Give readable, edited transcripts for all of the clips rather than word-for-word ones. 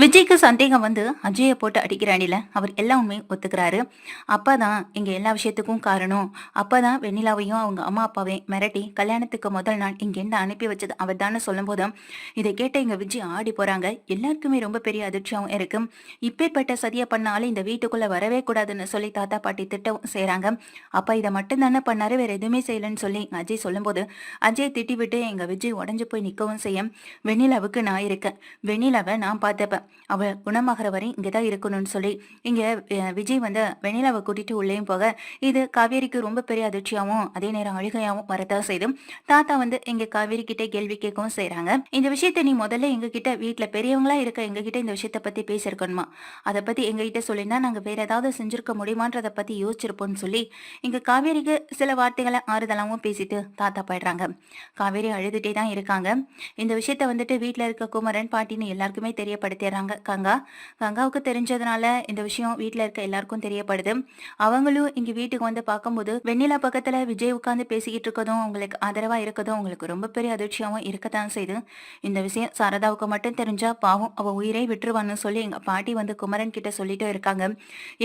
விஜய்க்கு சந்தேகம் வந்து அஜயை போட்டு அடிக்கிறானில அவர் எல்லா உண்மையும் ஒத்துக்கிறாரு. அப்பதான் இங்க எல்லா விஷயத்துக்கும் காரணம். அப்பதான் வெண்ணிலாவையும் அவங்க அம்மா அப்பாவையும் மிரட்டி கல்யாணத்துக்கு முதல் நாள் இங்கிருந்து அனுப்பி வச்சது அவர் தானே சொல்லும் போதும் இதை கேட்ட இங்க விஜய் ஆடி போறாங்க. எல்லாருக்குமே ரொம்ப பெரிய அதிர்ச்சியாவும் இருக்கு. இப்பேற்பட்ட சதியை பண்ணாலும் இந்த வீட்டுக்குள்ள வரவே கூடாதுன்னு சொல்லி தாத்தா பாட்டி திட்டவும் செய்யறாங்க. அப்பா இதை மட்டும் தானே பண்ணாரு, வேற எதுவுமே செய்யலன்னு சொல்லி அஜய் சொல்லும் போது அஜய் திட்டி விட்டு எங்க விஜய் உடஞ்சு போய் நிக்கவும் செய்ய, வெண்ணிலாவுக்கு நான் இருக்கேன், வெண்ணிலாவை நான் பார்த்தப்ப அவ குணமாகற வரை இங்கதான் இருக்கணும்னு சொல்லி இங்க விஜய் வந்து வெண்ணிலாவை கூட்டிட்டு உள்ளேயும் போக, இது காவேரிக்கு ரொம்ப பெரிய அதிர்ச்சியாவும் அதே நேரம் அழுகையாவும் வரதா செய்தும் தாத்தா வந்து எங்க காவேரி கிட்ட கேள்வி கேட்கவும் செய்யறாங்க. இந்த விஷயத்த நீ முதல்ல எங்க கிட்ட வீட்டுல பெரியவங்களா இருக்க எங்க கிட்ட இந்த விஷயத்த பத்தி பேசிருக்கணுமா, அதை பத்தி எங்க கிட்ட சொல்லினா நாங்க வேற ஏதாவது செஞ்சிருக்க முடியுமான்றத பத்தி யோசிச்சிருப்போம்னு சொல்லி இங்க காவேரிக்கு சில வார்த்தைகளை ஆறுதலாவும் பேசிட்டு தாத்தா போயிடுறாங்க. காவேரி அழுதுட்டே தான் இருக்காங்க. இந்த விஷயத்த வந்துட்டு வீட்டுல இருக்க குமரன் பாட்டின்னு எல்லாருக்குமே தெரியப்படுத்திடுறாங்க. கங்காவுக்கு தெரிஞ்சதுனால இந்த விஷயம் வீட்டுல இருக்க எல்லாருக்கும் தெரியப்படுது. அவங்களும் இங்க வீட்டுக்கு வந்து பார்க்கும்போது வெண்ணிலா பக்கத்துல விஜய் உட்கார்ந்து பேசிக்கிட்டு இருக்கதும் அவங்களுக்கு ஆதரவா இருக்கதும் அவங்களுக்கு ரொம்ப பெரிய அதிர்ச்சியாவும் இருக்கத்தான் செய்து. இந்த விஷயம் சாரதாவுக்கு மட்டும் தெரிஞ்சா பாவம் அவ உயிரை விட்டுருவான்னு சொல்லி எங்க பாட்டி வந்து குமரன் கிட்ட சொல்லிட்டு இருக்காங்க.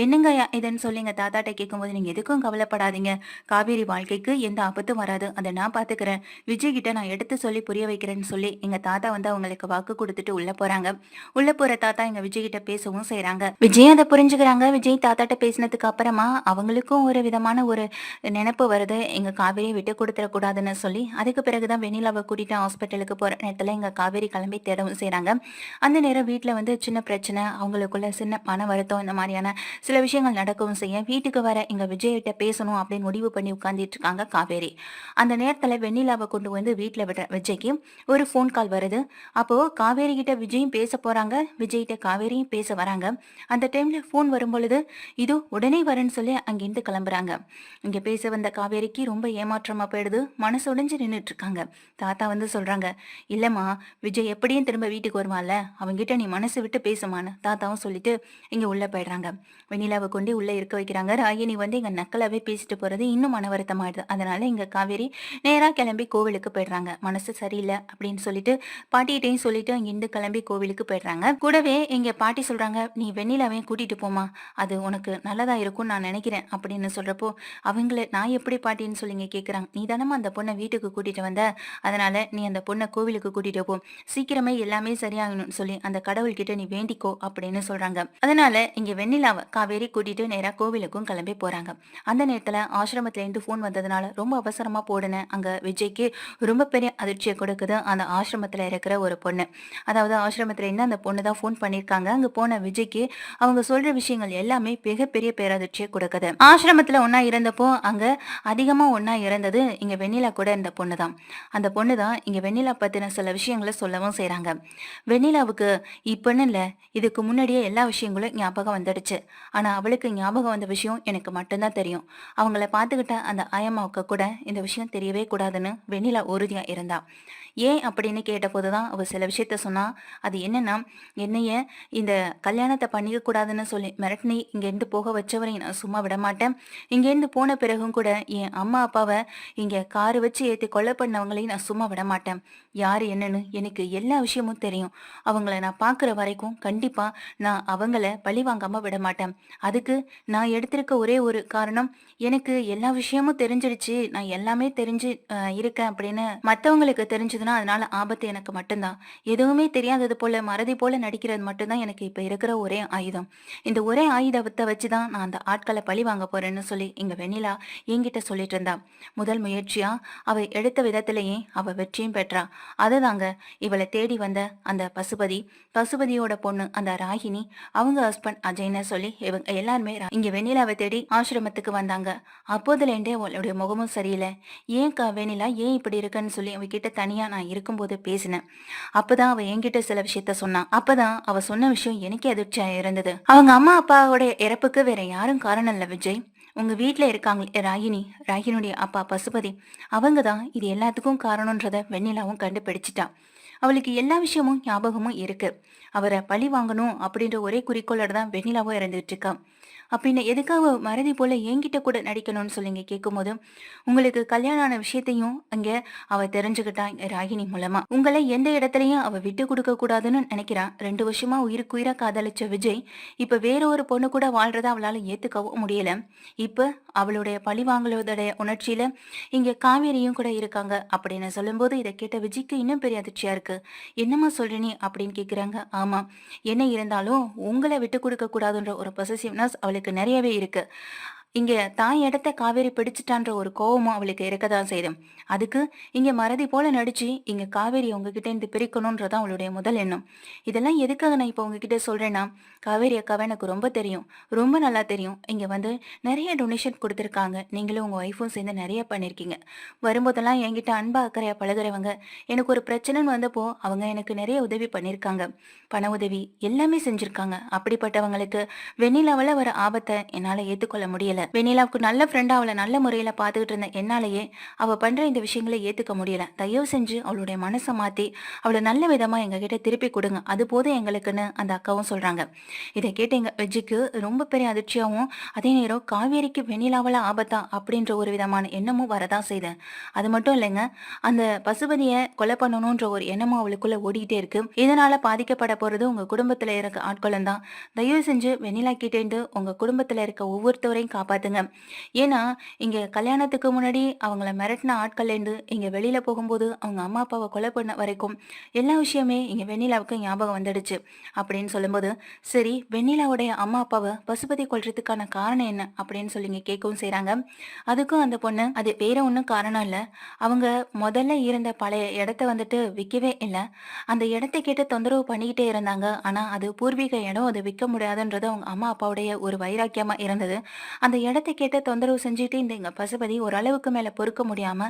என்னங்க இதுன்னு சொல்லி எங்க தாத்தாட்ட கேட்கும்போது, நீங்க எதுக்கும் கவலைப்படாதீங்க, காவேரி வாழ்க்கைக்கு எந்த ஆபத்தும் வராது, அதை நான் பாத்துக்கிறேன், விஜய் கிட்ட நான் எடுத்து சொல்லி புரிய வைக்கிறேன்னு சொல்லி எங்க தாத்தா வந்து அவங்களுக்கு வாக்கு கொடுத்துட்டு உள்ள போறாங்க. உள்ள போற தாத்தா எங்க விஜய் கிட்ட பேசவும் செய்யறாங்க. விஜய் அதை புரிஞ்சுக்கிறாங்க. விஜய் தாத்தாட்ட பேசினதுக்கு அப்புறமா அவங்களுக்கும் ஒரு விதமான ஒரு நினைப்பு வருது, எங்க காவேரியை விட்டு கொடுத்துட கூடாதுன்னு சொல்லி. அதுக்கு பிறகுதான் வெண்ணிலாவை கூட்டிட்டு ஹாஸ்பிட்டலுக்கு போற நேரத்துல எங்க காவேரி கிளம்பி தேடவும் செய்யறாங்க. அந்த நேரம் வீட்டுல வந்து சின்ன பிரச்சனை, அவங்களுக்குள்ள சின்ன மன வருத்தம், இந்த மாதிரியான சில விஷயங்கள் நடக்கவும் செய்ய வீட்டுக்கு வர எங்க விஜய் கிட்ட பேசணும் அப்படின்னு முடிவு பண்ணி உட்கார்ந்துட்டு இருக்காங்க காவேரி. அந்த நேரத்துல வெண்ணிலாவை கொண்டு வந்து வீட்டுல விடுற விஜய்க்கு ஒரு போன் கால் வருது. அப்போ காவேரி கிட்ட விஜயும் பேச போறாங்க, விஜய்கிட்ட காவேரியும் பேச வராங்க. அந்த டைம்ல போன் வரும் பொழுது இதோ உடனே வரேன்னு சொல்லி அங்கிருந்து கிளம்புறாங்க. இங்க பேச வந்த காவேரிக்கு ரொம்ப ஏமாற்றமா போயிடுது, மனசு உடைஞ்சு நின்றுட்டு இருக்காங்க. தாத்தா வந்து சொல்றாங்க, இல்லம்மா விஜய் எப்படியும் திரும்ப வீட்டுக்கு வருவான்ல, அவங்கிட்ட நீ மனசு விட்டு பேசுமான்னு தாத்தாவும் சொல்லிட்டு இங்க உள்ள போயிடுறாங்க. வெண்ணிலாவை கொண்டு உள்ள இருக்க வைக்கிறாங்க. ராகினி வந்து இங்க நக்கலாவே பேசிட்டு போறது இன்னும் மன வருத்தமாயிடுது. அதனால இங்க காவேரி நேரா கிளம்பி கோவிலுக்கு போயிடுறாங்க. மனசு சரியில்லை அப்படின்னு சொல்லிட்டு பாட்டிகிட்டையும் சொல்லிட்டு அங்கிருந்து கிளம்பி கோவிலுக்கு போயிடுறாங்க. கூடவே இங்க பாட்டி சொல்றாங்க, நீ வெண்ணிலாவையும் கூட்டிட்டு போமா, அது உனக்கு நல்லதா இருக்கும்னு நான் நினைக்கிறேன் அப்படின்னு சொல்றப்போ, அவங்கள நான் எப்படி பாட்டின்னு சொல்லிங்க கேக்குறாங்க. நீ தானமா அந்த பொண்ணை வீட்டுக்கு கூட்டிட்டு வந்த, அதனால நீ அந்த பொண்ணை கோவிலுக்கு கூட்டிட்டு போ, சீக்கிரமே எல்லாமே சரியாகணும்னு சொல்லி அந்த கடவுள் கிட்ட நீ வேண்டிக்கோ அப்படின்னு சொல்றாங்க. அதனால இங்க வெண்ணிலாவை காவேரி கூட்டிட்டு நேரா கோவிலுக்கும் கிளம்பி போறாங்க. அந்த நேரத்துல ஆசிரமத்துல இருந்து போன் வந்ததுனால ரொம்ப அவசரமா போடுன அங்க விஜய்க்கு ரொம்ப பெரிய அதிர்ச்சியை கொடுக்குது. அந்த ஆசிரமத்துல இருக்கிற ஒரு பொண்ணு, அதாவது ஆசிரமத்துல இருந்து அந்த பொண்ணு தான் போன் பண்ணிருக்காங்க. அங்க போன விஜய்க்கு அவங்க சொல்ற விஷயங்கள் எல்லாமே மிகப்பெரிய பேரதிர்ச்சியை கொடுக்குது. ஆசிரமத்துல ஒன்னா இருந்தப்போ அங்க அதிகமா ஒன்னா இருந்தது இங்க வெண்ணிலா கூட இருந்த பொண்ணு தான். அந்த பொண்ணு தான் இங்க வெண்ணிலா பத்தின சில விஷயங்களை சொல்லவும் செய்யறாங்க. வெண்ணிலாவுக்கு இப்பன்னு இல்ல, இதுக்கு முன்னாடியே எல்லா விஷயங்களும் ஞாபகம் வந்துடுச்சு. ஆனா அவளுக்கு ஞாபகம் வந்த விஷயம் எனக்கு மட்டும்தான் தெரியும். அவங்கள பாத்துக்கிட்ட அந்த ஆயம்மாவுக்கு கூட இந்த விஷயம் தெரியவே கூடாதுன்னு வெண்ணிலா உறுதியா இருந்தா. ஏன் அப்படின்னு கேட்டபோதுதான் அவ சில விஷயத்த சொன்னா. அது என்னன்னா, என்னைய இந்த கல்யாணத்தை பண்ணிக்க கூடாதுன்னு சொல்லி மிரட்டினி இங்கேருந்து போக வச்சவரையும் நான் சும்மா விட மாட்டேன். இங்கேருந்து போன பிறகும் கூட என் அம்மா அப்பாவை இங்கே காரு வச்சு ஏற்றி கொலை பண்ணவங்களையும் நான் சும்மா விட மாட்டேன். யார் என்னன்னு எனக்கு எல்லா விஷயமும் தெரியும். அவங்கள நான் பார்க்குற வரைக்கும் கண்டிப்பா நான் அவங்கள பழி வாங்காம விட மாட்டேன். அதுக்கு நான் எடுத்திருக்க ஒரே ஒரு காரணம், எனக்கு எல்லா விஷயமும் தெரிஞ்சிடுச்சு, நான் எல்லாமே தெரிஞ்சு இருக்கேன் அப்படின்னு மற்றவங்களுக்கு தெரிஞ்சதுன்னா அதனால ஆபத்து எனக்கு மட்டும்தான். எதுவுமே தெரியாதது போல மறதி போல நடிக்கிறது மட்டும்தான் எனக்கு இப்ப இருக்கிற ஒரே ஆயுதம். இந்த ஒரே ஆயுதத்தை வச்சுதான் நான் அந்த ஆட்களை பழி வாங்க போறேன்னு சொல்லி இங்க வெண்ணிலா என்கிட்ட சொல்லிட்டு இருந்தா. முதல் முயற்சியா அவ எடுத்த விதத்திலேயே அவ வெற்றியும் பெற்றா. அதுதாங்க இவளை தேடி வந்த அந்த பசுபதியோட பொண்ணு அந்த ராகினி, அவங்க ஹஸ்பண்ட் அஜய்னு சொல்லி இவங்க எல்லாருமே இங்க வெண்ணிலாவை தேடி ஆசிரமத்துக்கு வந்தாங்க. அப்போதுலேருந்தே அவளுடைய முகமும் சரியில்லை. ஏன்க்கா வெண்ணிலா ஏன் இப்படி இருக்குன்னு சொல்லி அவகிட்ட தனியா நான் இருக்கும்போது பேசினேன். அப்பதான் அவ என்கிட்ட சில விஷயத்த சொன்னான். அப்பதான் அவ சொன்ன விஷயம் எனக்கே அதிர்ச்சியா இருந்தது. அவங்க அம்மா அப்பாவோட இறப்புக்கு வேற யாரும் காரணம் இல்ல விஜய், உங்க வீட்டுல இருக்காங்க ராகினுடைய அப்பா பசுபதி, அவங்க தான் இது எல்லாத்துக்கும் காரணம்ன்றத வெண்ணிலாவும் கண்டுபிடிச்சிட்டா. அவளுக்கு எல்லா விஷயமும் ஞாபகமும் இருக்கு. அவரை பழி வாங்கணும் அப்படின்ற ஒரே குறிக்கோளோட தான் வெண்ணிலாவும் இறந்துட்டு இருக்கா. அப்படின்னு எதுக்காக மறதி போல என்கிட்ட கூட நடிக்கணும்னு சொல்லிங்க கேட்கும்போது, உங்களுக்கு கல்யாணம் ஆன விஷயத்தையும் அங்க அவ தெரிஞ்சுக்கிட்டா ராகினி மூலமா. உங்கள எந்த இடத்துலயும் அவ விட்டு கொடுக்க கூடாதுன்னு நினைக்கிறா. 2 வருஷமா உயிருக்குயிரா காதலிச்ச விஜய், இப்ப வேற ஒரு பொண்ணு கூட வாழ்றத அவளால ஏத்துக்கவும் முடியல. இப்ப அவளுடைய பழிவாங்கலுடைய உணர்ச்சியில இங்க காவேரியும் கூட இருக்காங்க அப்படின்னு சொல்லும்போது, இத கேட்ட விஜய்க்கு இன்னும் பெரிய அதிர்ச்சியா இருக்கு. "என்னம்மா சொல்ற நீ?" அப்படின்னு கேக்குறாங்க. ஆமா, என்ன இருந்தாலும் உங்கள விட்டு கொடுக்க கூடாதுன்ற ஒரு பொசசிவ்னஸ் அவளுக்கு நெறையவே இருக்கு. இங்க தான் இடத்த காவேரி பிடிச்சுட்டான்ற ஒரு கோவமும் அவளுக்கு இருக்கதான் செய்யுது. அதுக்கு இங்க மறதி போல நடிச்சு இங்க காவேரி உங்ககிட்ட இருந்து பிரிக்கணும்ன்றதான் அவளுடைய முதல் எண்ணம். இதெல்லாம் எதுக்காக நான் இப்ப உங்ககிட்ட சொல்றேன்னா, காவேரி அக்காவை எனக்கு ரொம்ப தெரியும். ரொம்ப நல்லா தெரியும். இங்க வந்து நெறைய டொனேஷன் குடுத்துருக்காங்க. நீங்களும் உங்க ஒய்ஃபும் சேர்ந்து நெறைய பண்ணியிருக்கீங்க. வரும்போதெல்லாம் என்கிட்ட அன்பா அக்கறையா பழகுறவங்க. எனக்கு ஒரு பிரச்சனைன்னு வந்தப்போ அவங்க எனக்கு நெறைய உதவி பண்ணியிருக்காங்க. பண உதவி எல்லாமே செஞ்சிருக்காங்க. அப்படிப்பட்டவங்களுக்கு வெண்ணிலாவால வர ஆபத்த என்னால ஏத்துக்கொள்ள முடியல. வெண்ணிலாவுக்கு நல்ல ஃப்ரெண்டா அவள நல்ல முறையில பாத்துக்கிட்டு இருந்த என்னாலயே அவ பண்ற இந்த விஷயங்களை ஏத்துக்க முடியல. தயவு செஞ்சு அவளுடைய மனச மாத்தி அவள நல்ல விதமா எங்ககிட்ட திருப்பி கொடுங்க. அது போதும் எங்களுக்குன்னு அந்த அக்காவும் சொல்றாங்க. இதை கேட்டு எங்க வெஜ்ஜிக்கு ரொம்ப பெரிய அதிர்ச்சியாவும், அதே நேரம் காவேரிக்கு வெண்ணிலாவால ஆபத்தா அப்படின்ற ஒரு விதமான எண்ணமும் வரதான் செய்யுது. அது மட்டும் இல்லைங்க, அந்த பசுபதிய கொலை பண்ணணும்ன்ற ஒரு எண்ணமும் அவளுக்குள்ள ஓடிக்கிட்டே இருக்கு. இதனால பாதிக்கப்பட போறது உங்க குடும்பத்துல இருக்க ஆட்களும் தான். தயவு செஞ்சு வெண்ணிலா கிட்டேருந்து உங்க குடும்பத்துல இருக்க ஒவ்வொருத்தவரையும் காப்பாத்துங்க. ஏன்னா இங்க கல்யாணத்துக்கு முன்னாடி அவங்கள மிரட்டின ஆட்கள்லேருந்து இங்க வெளியில போகும்போது அவங்க அம்மா அப்பாவை கொலை பண்ண வரைக்கும் எல்லா விஷயமே இங்க வெண்ணிலாவுக்கு ஞாபகம் வந்துடுச்சு அப்படின்னு சொல்லும்போது, சரி வெண்ணிலாவுடைய அம்மா அப்பாவை பசுபதி கொல்றதுக்கான காரணம் என்ன அப்படின்னு சொல்லி இங்க கேட்கவும் செய்றாங்க. அதுக்கும் அந்த பொண்ணு அது வேற ஒன்றும் காரணம் இல்லை, அவங்க முதல்ல இருந்த பழைய இடத்த வந்துட்டு விற்கவே இல்லை, அந்த இடத்தை கேட்டு தொந்தரவு பண்ணிக்கிட்டே இருந்தாங்க. ஆனா அது பூர்வீக இடம், அதை விற்க முடியாதுன்றது அவங்க அம்மா அப்பாவுடைய ஒரு வைராக்கியமா இருந்தது. அந்த இடத்தை கேட்டு தொந்தரவு செஞ்சுட்டு இந்த எங்க பசுபதி ஒரு அளவுக்கு மேல பொறுக்க முடியாம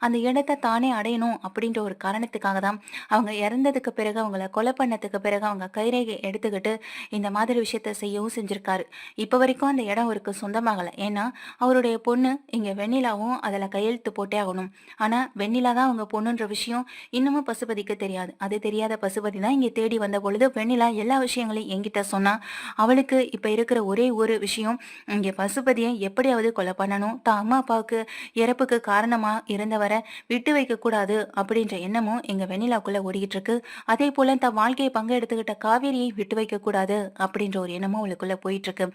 அந்த இடத்தை தானே அடையணும் அப்படின்ற ஒரு காரணத்துக்காக தான் அவங்க இறந்ததுக்கு பிறகு அவங்கள கொலை பண்ணதுக்கு பிறகு அவங்க கைரேகை எடுத்துக்கிட்டு இந்த மாதிரி விஷயத்த செய்யவும் செஞ்சிருக்காரு. இப்ப வரைக்கும் அந்த இடம் அவருக்கு சொந்தமாகல. ஏன்னா அவருடைய பொண்ணு இங்க வெண்ணிலாவும் அதுல கையெழுத்து போட்டே ஆகணும். ஆனா வெண்ணிலா தான் அவங்க பொண்ணுன்ற விஷயம் இன்னமும் பசுபதிக்கு தெரியாது. அது தெரியாத பசுபதி தான் இங்க தேடி வந்த பொழுது வெண்ணிலா எல்லா விஷயங்களையும் என்கிட்ட சொன்னா. அவளுக்கு இப்ப இருக்கிற ஒரே ஒரு விஷயம், இங்க பசுபதியை எப்படியாவது கொலை பண்ணணும், தான் அம்மா அப்பாவுக்கு இறப்புக்கு காரணமா இருந்தவரை விட்டு வைக்க கூடாது அப்படின்ற எண்ணமும் எங்க வெண்ணிலாக்குள்ள ஓடிக்கிட்டு இருக்கு. அதே போல தன் வாழ்க்கையை பங்கு எடுத்துக்கிட்ட காவேரியை விட்டு வைக்க கூடாது அப்படின்ற ஒரு எண்ணமும் அவளுக்குள்ள போயிட்டு இருக்கு.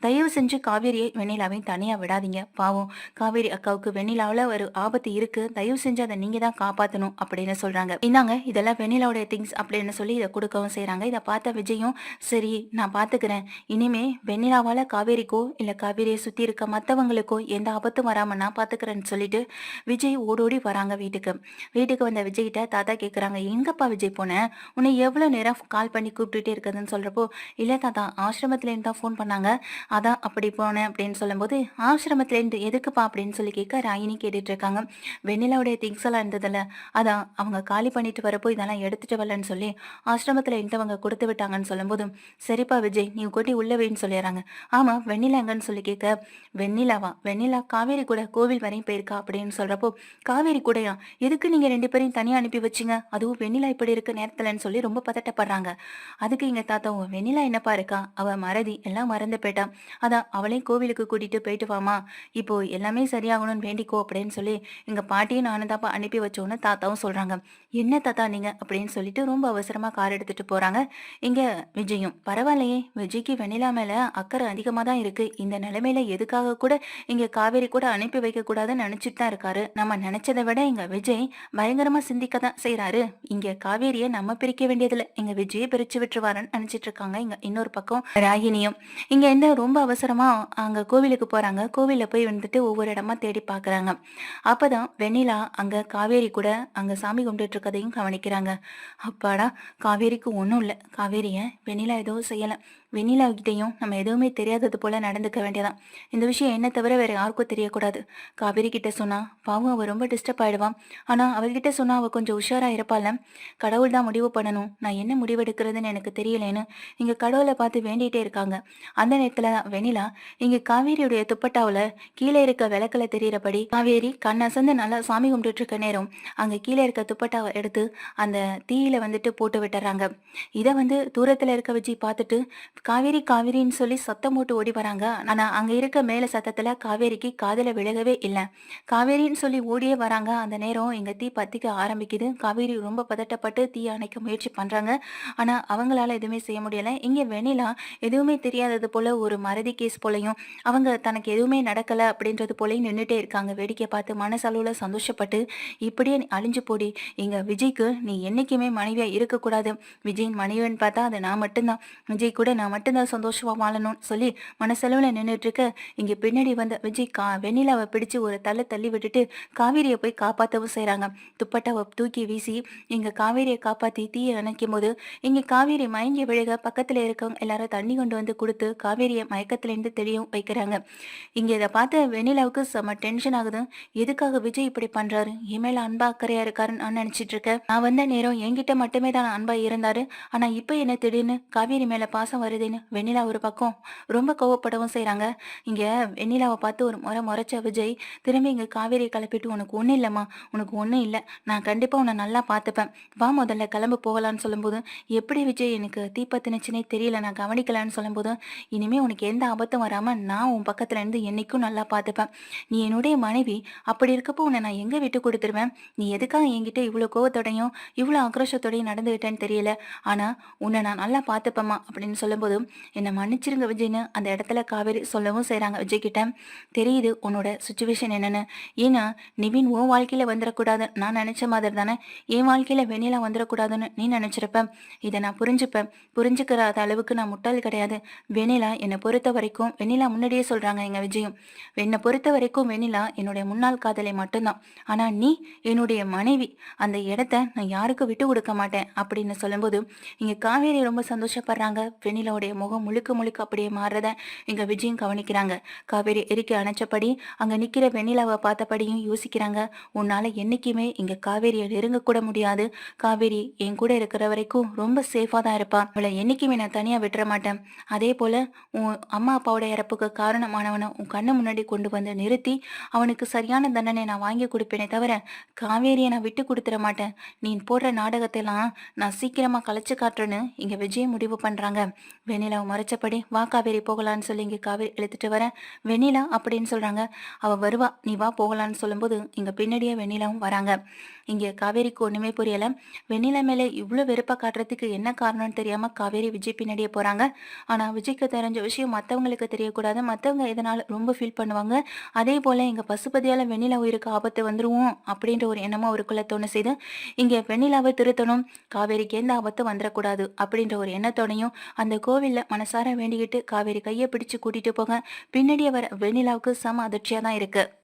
தயவு செஞ்சு காவேரியை வெண்ணிலாவையும் தனியா விடாதீங்க. பாவம் காவேரி அக்காவுக்கு வெண்ணிலாவுல ஒரு ஆபத்து இருக்கு. தயவு செஞ்சு அதை நீங்க தான் காப்பாத்தணும் அப்படின்னு சொல்றாங்க. இந்தாங்க இதெல்லாம் வெண்ணிலாவுடைய திங்ஸ் அப்படின்னு சொல்லி இதை கொடுக்கவும் செய்றாங்க. இதை பார்த்த விஜயும், சரி நான் பாத்துக்கிறேன். இனிமே வெண்ணிலாவால காவேரிக்கோ இல்ல காவேரியை சுத்தி இருக்க மத்தவங்களுக்கோ எந்த ஆபத்தும் வராம நான் பாத்துக்கிறேன்னு சொல்லிட்டு விஜய் ஓடோடி வராங்க வீட்டுக்கு. வீட்டுக்கு வந்த விஜய்கிட்ட தாத்தா கேக்குறாங்க, எங்கப்பா விஜய் போன? உன்னை எவ்வளவு நேரம் கால் பண்ணி கூப்பிட்டுட்டே இருக்குதுன்னு சொல்றப்போ, இல்ல தாத்தா ஆசிரமத்துல இருந்து தான் ஃபோன் பண்ணாங்க, அதான் அப்படி போனேன் அப்படின்னு சொல்லும்போது, ஆசிரமத்துல இருந்து எதுக்குப்பா அப்படின்னு சொல்லி கேட்க ராகினி கேட்டுட்டு இருக்காங்க. வெண்ணிலாவுடைய திங்ஸ் எல்லாம் இருந்ததுல, அதான் அவங்க காலி பண்ணிட்டு வரப்போ இதெல்லாம் எடுத்துட்டு வரலன்னு சொல்லி ஆசிரமத்துல இருந்தவங்க கொடுத்து விட்டாங்கன்னு சொல்லும்போது, சரிப்பா விஜய் நீ கொட்டி உள்ள வைன்னு சொல்லிடுறாங்க. ஆமா வெண்ணிலா எங்கன்னு சொல்லி கேட்க, வெண்ணிலாவா? வெண்ணிலா காவேரி கூட கோவில் வரையும் போயிருக்கா அப்படின்னு சொல்றப்போ, காவேரி கூடயா? எதுக்கு நீங்க 2 பேரையும் தனியா அனுப்பி வச்சீங்க? அதுவும் வெண்ணிலா இப்படி இருக்க நேரத்துலன்னு சொல்லி ரொம்ப பதட்டப்படுறாங்க. அதுக்கு எங்க தாத்தாவும், வெண்ணிலா என்னப்பா இருக்கா? அவ மறதி எல்லாம் மறந்து போயிட்டா. அதான் அவளையும் கோவிலுக்கு கூட்டிட்டு போயிட்டு வாமா, இப்போ எல்லாமே சரியாகணும்னு வேண்டிக்கோ அப்படின்னு சொல்லி எங்க பாட்டியும் நானும் தாப்பா அனுப்பி வச்சோன்னு தாத்தாவும் சொல்றாங்க. என்ன தாத்தா நீங்க அப்படின்னு சொல்லிட்டு ரொம்ப அவசரமா கார் எடுத்துட்டு போறாங்க. இங்க விஜயும், பரவாயில்லையே விஜய்க்கு வெண்ணிலா மேல அக்கறை அதிகமா தான் இருக்கு. இந்த நிலைமையில எதுக்காக கூட இங்க காவேரி கூட அனுப்பி வைக்க கூடாதுன்னு நினைச்சிட்டு தான் இருக்காரு. நம்ம நினைச்சதை விட இங்க விஜய் பயங்கரமா சிந்திக்க தான் செய்யறாரு. இங்க காவேரிய நம்ம பிரிக்க வேண்டியதுல எங்க விஜயை பிரிச்சு விட்டுருவாருன்னு நினைச்சிட்டு இருக்காங்க. இங்க இன்னொரு பக்கம் ராகினியும் இங்க இந்த ரொம்ப அவசரமா அங்க கோவிலுக்கு போறாங்க. கோவில்ல போய் வந்துட்டு ஒவ்வொரு இடமா தேடி பாக்குறாங்க. அப்பதான் வெண்ணிலா அங்க காவேரி கூட அங்க சாமி கும்பிட்டு இருக்கதையும் கவனிக்கிறாங்க. அப்பாடா, காவேரிக்கு ஒண்ணும் இல்ல. காவேரிய வெண்ணிலா ஏதோ செய்யல. வெண்ணிலா கிட்டையும் நம்ம எதுவுமே தெரியாதது போல நடந்துக்க வேண்டியதான். இந்த விஷயம் என்ன தவிர வேற யாருக்கும் தெரியக்கூடாது. காவேரி கிட்ட சொன்னா பாவம் அவ ரொம்ப டிஸ்டர்ப் ஆயிடுவான். ஆனா அவகிட்ட சொன்னா அவ கொஞ்சம் உஷாரா இருப்பாள்ல. கடவுள் தான் முடிவு பண்ணணும். நான் என்ன முடிவெடுக்கிறதுன்னு எனக்கு தெரியலேன்னு இங்க கடவுளை பார்த்து வேண்டிட்டே இருக்காங்க. அந்த நேரத்துல வெண்ணிலா இங்க காவேரியுடைய துப்பட்டாவுல கீழே இருக்க விளக்குல தெரியறபடி காவேரி கண் அசந்து நல்லா சாமி கும்பிட்டுட்டு இருக்க நேரம் அங்க கீழே இருக்க துப்பட்டாவை எடுத்து அந்த தீயில வந்துட்டு போட்டு விட்டுறாங்க. இதை தூரத்துல இருக்க விஜய் பார்த்துட்டு காவேரி காவேரின்னு சொல்லி சத்தம் போட்டு ஓடி வராங்க. ஆனா அங்க இருக்க மேல சத்தத்துல காவேரிக்கு காதுல விலகவே இல்லை. காவேரின்னு சொல்லி ஓடியே வராங்க. அந்த நேரம் இங்க தீ பத்திக்க ஆரம்பிக்குது. காவேரி ரொம்ப பதட்டப்பட்டு தீ அணைக்க முயற்சி பண்றாங்க. ஆனா அவங்களால எதுவுமே செய்ய முடியல. இங்க வெண்ணிலா எதுவுமே தெரியாதது போல ஒரு மறதி கேஸ் போலையும் அவங்க தனக்கு எதுவுமே நடக்கல அப்படின்றது போலயும் நின்றுட்டே இருக்காங்க. வேடிக்கை பார்த்து மனசளவுல சந்தோஷப்பட்டு இப்படியே நீ அழிஞ்சு போடி, இங்க விஜய்க்கு நீ என்னைக்குமே மனைவியா இருக்கக்கூடாது. விஜயின் மனைவின்னு பார்த்தா அது நான் மட்டும்தான். விஜய் கூட நான் மட்டும்தான் சந்தோஷமா வாழணும்னு சொல்லி மனசளவுல நின்றுட்டு இருக்க இங்க பின்னாடி வந்த விஜய் வெண்ணிலாவை பிடிச்சு ஒரு தள்ளி விட்டுட்டு காவேரியை போய் காப்பாற்றவும் செய்றாங்க. துப்பட்டாவை தூக்கி வீசி இங்க காவேரியை காப்பாத்தி தீயை அணைக்கும் போது இங்க காவேரி மயங்கி விழுக பக்கத்துல இருக்கவங்க எல்லாரும் தண்ணி கொண்டு வந்து கொடுத்து காவேரியை மயக்கத்துல இருந்து தெளியும் வைக்கிறாங்க. இங்க இதை பார்த்து வெண்ணிலாவுக்கு செம டென்ஷன் ஆகுது. எதுக்காக விஜய் இப்படி பண்றாரு, என் மேல அன்பா அக்கறையா இருக்காருன்னு நான் நினைச்சிட்டு இருக்கேன். நான் வந்த நேரம் என்கிட்ட மட்டுமே தான் அன்பா இருந்தாரு. ஆனா இப்ப என்ன திடீர்னு காவேரி மேல பாசம் வருதுன்னு வெண்ணிலா ஒரு பக்கம் ரொம்ப கோவப்படவும் செய்றாங்க. இங்க வெண்ணிலாவை பார்த்து ஒரு முறைச்ச விஜய் திரும்பி இங்க காவேரியை கிளப்பிட்டு உனக்கு ஒன்றும் இல்லைம்மா, உனக்கு ஒன்றும் இல்லை, நான் கண்டிப்பா உன்னை நல்லா பார்த்துப்பேன், வா முதல்ல கிளம்பு போகலான்னு சொல்லும்போது எப்படி விஜய் எனக்கு தீப்பத்தினுச்சுனே தெரியல, நான் கவனிக்கலான்னு சொல்லும்போது இனிமே உனக்கு எந்த ஆபத்தும் வராம நான் உன் பக்கத்துல இருந்து என்னைக்கும் நல்லா பார்த்துப்பேன். நீ என்னுடைய மனைவி, அப்படி இருக்கப்போ உன்னை நான் எங்க விட்டு கொடுத்துருவேன். நீ எதுக்காக என்கிட்ட இவ்வளோ கோவத்தோடையும் இவ்வளோ ஆக்ரோஷத்தோடையும் நடந்துகிட்டேன்னு தெரியல. ஆனா உன்னை நான் நல்லா பார்த்துப்பேம்மா அப்படின்னு சொல்லும்போது என்னை மன்னிச்சிருங்க விஜய்னு அந்த இடத்துல காவேரி சொல்லவும் செய்றாங்க விஜய் கிட்ட. தெரியுது உன்னோட சுச்சுவேஷன் என்னன்னு. ஏன்னா நிவின் உன் வாழ்க்கையில வந்துடக்கூடாது நான் நினைச்ச மாதிரி தானே என் வாழ்க்கையில வெண்ணிலா வந்துடக்கூடாதுன்னு நீ நினைச்சிருப்ப. இதை நான் புரிஞ்சுப்பேன். புரிஞ்சுக்கிற அளவுக்கு நான் முட்டாள் கிடையாது. வெண்ணிலா என்னை பொறுத்த வரைக்கும் வெண்ணிலா முன்னாடியே சொல்றாங்க எங்க விஜயும், என்னை பொறுத்த வரைக்கும் வெண்ணிலா என்னுடைய முன்னாள் காதலை மட்டும்தான். ஆனா நீ என்னுடைய மனைவி, அந்த இடத்த நான் யாருக்கும் விட்டு கொடுக்க மாட்டேன் அப்படின்னு சொல்லும்போது இங்க காவேரி ரொம்ப சந்தோஷப்படுறாங்க. வெண்ணிலாவுடைய முகம் முழுக்க முழுக்க அப்படியே மாறுறத இங்க விஜயும் கவனிக்கிறாங்க. காவேரி எரிக்கை அணைச்சபடி அங்க நிக்கிற வெண்ணிலாவை பார்த்தபடியும் யோசிக்கிறாங்க. உன்னால என்னைக்குமே இங்க காவேரியை நெருங்க கூட முடியாது. காவேரி என் கூட இருக்கிற வரைக்கும் ரொம்ப சேஃபா தான் இருப்பா. அவளை என்னைக்குமே நான் தனியா விட்டுற மாட்டேன். அதே போல உன் அம்மா அப்பாவோட இறப்புக்கு காரணமானவனை உன் கண்ணு முன்னாடி கொண்டு வந்து நிறுத்தி அவனுக்கு சரியான தண்டனை நான் வாங்கி கொடுப்பேனே தவிர காவேரியை நான் விட்டு கொடுத்துட மாட்டேன். நீ போடுற நாடகத்தெல்லாம் நான் சீக்கிரமா கலைச்சு காட்டுறேன்னு இங்க விஜய் முடிவு பண்றாங்க. வெண்ணிலாவை மறைச்சபடி வா காவேரி போகலான்னு சொல்லி இங்க காவேரி இழுத்துட்டு வர வெண்ணிலா அப்படின்னு சொல்றாங்க. அவ வருவா, நீ வா போகலான்னு சொல்லும்போது இங்க பின்னாடியே வெண்ணிலாவும் வராங்க. இங்க காவேரிக்கு ஒண்ணுமே புரியல. வெண்ணிலா மேல இவ்வளவு வெறுப்பா காட்டுறதுக்கு என்ன காரணம்னு தெரியாம காவேரி விஜய் பின்னாடியே போறாங்க. ஆனா விஜய்க்கு தெரிஞ்ச விஷயம் மத்தவங்களுக்கு தெரியக்கூடாது. மத்தவங்க இதனால ரொம்ப ஃபீல் பண்ணுவாங்க. அதே போல இங்க பசுபதியால வெண்ணிலா உயிருக்கு ஆபத்து வந்துருவோம் அப்படின்ற ஒரு எண்ணமும் அவருக்குள்ள தோணு செய்து இங்க வெண்ணிலாவை திருத்தணும், காவேரிக்கு எந்த ஆபத்தும் வந்துடக்கூடாது அப்படின்ற ஒரு எண்ணத்தோடையும் அந்த கோவில்ல மனசார வேண்டிக்கிட்டு காவேரி கையை பிடிச்சு கூட்டிட்டு போக பின்னாடியே வர வெண்ணிலாவுக்கு செம அதிர்ச்சியா தான் இருக்கு.